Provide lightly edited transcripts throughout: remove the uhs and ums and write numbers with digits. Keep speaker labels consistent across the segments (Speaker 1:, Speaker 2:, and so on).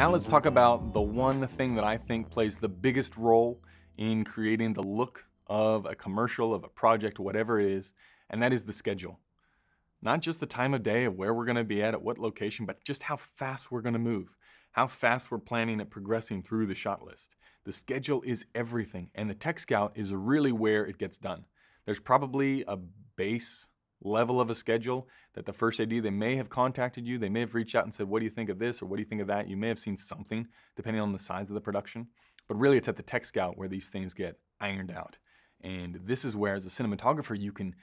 Speaker 1: Now let's talk about the one thing that I think plays the biggest role in creating the look of a commercial, of a project, whatever it is, and that is the schedule. Not just the time of day of where we're gonna be at what location, but just how fast we're gonna move, how fast we're planning and progressing through the shot list. The schedule is everything, and the Tech Scout is really where it gets done. There's probably a base level of a schedule that the first AD, they may have contacted you, they may have reached out and said, what do you think of this or what do you think of that? You may have seen something depending on the size of the production, but really it's at the Tech Scout where these things get ironed out. And this is where, as a cinematographer, you can,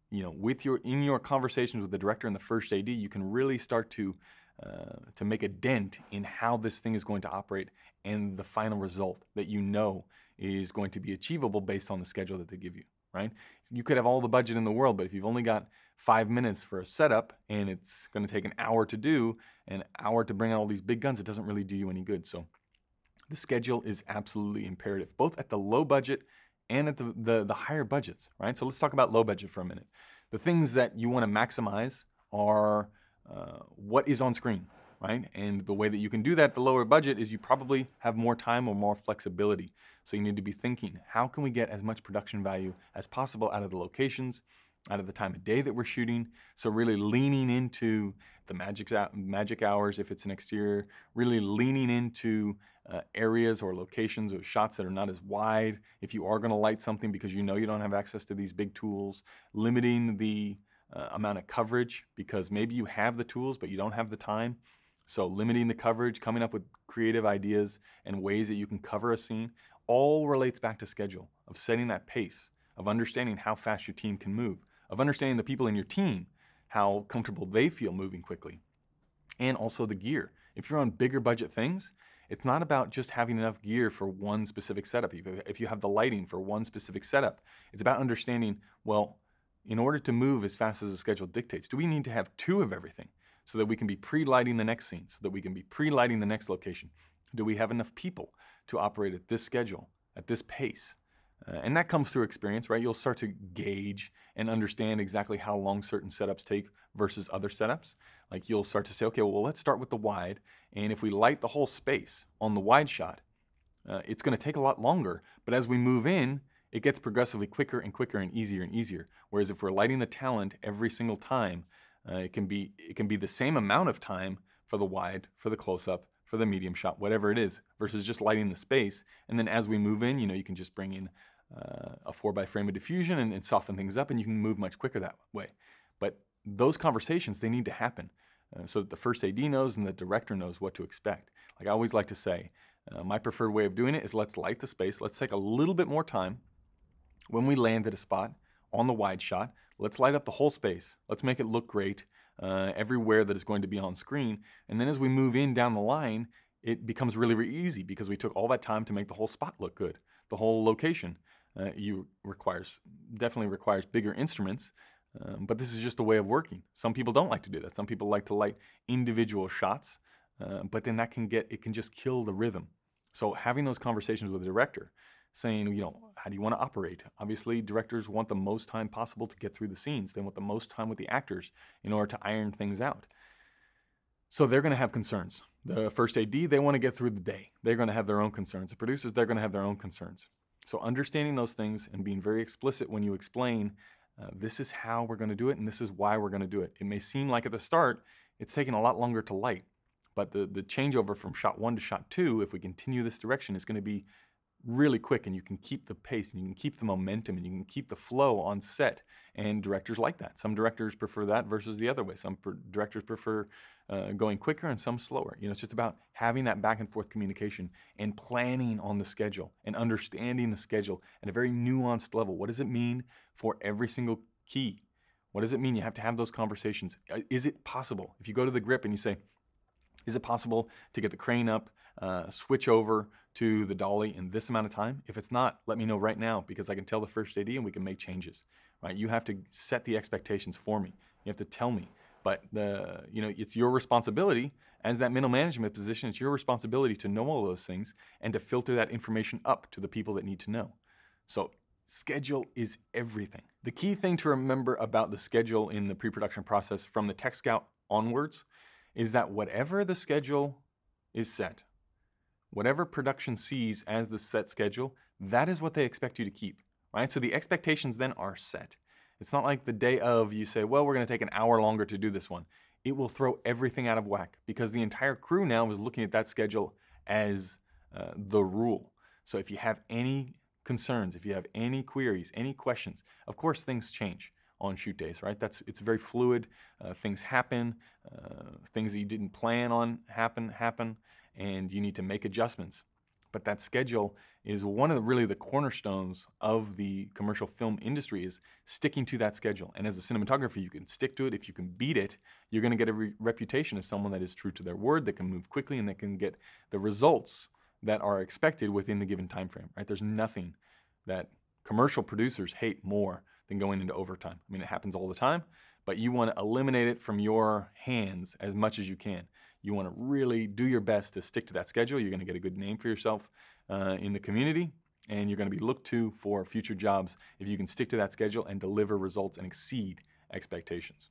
Speaker 1: in your conversations with the director and the first AD, you can really start to make a dent in how this thing is going to operate and the final result that you know is going to be achievable based on the schedule that they give you, right? You could have all the budget in the world, but if you've only got 5 minutes for a setup and it's going to take an hour to do, an hour to bring out all these big guns, it doesn't really do you any good. So the schedule is absolutely imperative, both at the low budget and at the higher budgets, right? So let's talk about low budget for a minute. The things that you want to maximize are what is on screen, right? And the way that you can do that at the lower budget is you probably have more time or more flexibility. So you need to be thinking, how can we get as much production value as possible out of the locations, out of the time of day that we're shooting? So really leaning into the magic hours if it's an exterior, really leaning into areas or locations or shots that are not as wide if you are going to light something because you know you don't have access to these big tools, limiting the amount of coverage because maybe you have the tools but you don't have the time. So limiting the coverage, coming up with creative ideas and ways that you can cover a scene, all relates back to schedule, of setting that pace, of understanding how fast your team can move, of understanding the people in your team, how comfortable they feel moving quickly, and also the gear. If you're on bigger budget things, it's not about just having enough gear for one specific setup. If you have the lighting for one specific setup, it's about understanding, well, in order to move as fast as the schedule dictates, do we need to have 2 of everything so that we can be pre-lighting the next scene, so that we can be pre-lighting the next location? Do we have enough people to operate at this schedule, at this pace? And that comes through experience, right? You'll start to gauge and understand exactly how long certain setups take versus other setups. Like you'll start to say, okay, well, let's start with the wide. And if we light the whole space on the wide shot, it's going to take a lot longer. But as we move in, it gets progressively quicker and quicker and easier. Whereas if we're lighting the talent every single time, it can be the same amount of time for the wide, for the close-up, for the medium shot, whatever it is, versus just lighting the space. And then as we move in, you can just bring in a 4x frame of diffusion and soften things up, and you can move much quicker that way. But those conversations, they need to happen so that the first AD knows and the director knows what to expect. Like I always like to say, my preferred way of doing it is let's light the space. Let's take a little bit more time when we land at a spot on the wide shot. Let's light up the whole space. Let's make it look great everywhere that is going to be on screen. And then as we move in down the line, it becomes really, really easy because we took all that time to make the whole spot look good, the whole location. Definitely requires bigger instruments, but this is just a way of working. Some people don't like to do that. Some people like to light individual shots, but then it can just kill the rhythm. So having those conversations with the director, saying, how do you want to operate? Obviously, directors want the most time possible to get through the scenes. They want the most time with the actors in order to iron things out. So they're going to have concerns. The first AD, they want to get through the day. They're going to have their own concerns. The producers, they're going to have their own concerns. So understanding those things and being very explicit when you explain, this is how we're going to do it and this is why we're going to do it. It may seem like at the start, it's taking a lot longer to light, but the changeover from shot 1 to shot 2, if we continue this direction, is going to be really quick, and you can keep the pace and you can keep the momentum and you can keep the flow on set, and directors like that. Some directors prefer that versus the other way. Some directors prefer going quicker and some slower. It's just about having that back and forth communication and planning on the schedule and understanding the schedule at a very nuanced level. What does it mean for every single key? What does it mean? You have to have those conversations. Is it possible? If you go to the grip and you say, is it possible to get the crane up, switch over to the dolly in this amount of time? If it's not, let me know right now because I can tell the first AD and we can make changes, right? You have to set the expectations for me. You have to tell me. But it's your responsibility as that middle management position. It's your responsibility to know all those things and to filter that information up to the people that need to know. So schedule is everything. The key thing to remember about the schedule in the pre-production process from the Tech Scout onwards is that whatever the schedule is set, whatever production sees as the set schedule, that is what they expect you to keep, right? So the expectations then are set. It's not like the day of you say, well, we're going to take an hour longer to do this one. It will throw everything out of whack because the entire crew now is looking at that schedule as the rule. So if you have any concerns, if you have any queries, any questions, of course things change on shoot days, right? It's very fluid. Things happen. Things that you didn't plan on happen, and you need to make adjustments. But that schedule is one of really the cornerstones of the commercial film industry, is sticking to that schedule. And as a cinematographer, you can stick to it. If you can beat it, you're going to get a reputation as someone that is true to their word, that can move quickly, and that can get the results that are expected within the given time frame, right? There's nothing that commercial producers hate more than going into overtime. I mean, it happens all the time, but you want to eliminate it from your hands as much as you can. You want to really do your best to stick to that schedule. You're going to get a good name for yourself in the community, and you're going to be looked to for future jobs if you can stick to that schedule and deliver results and exceed expectations.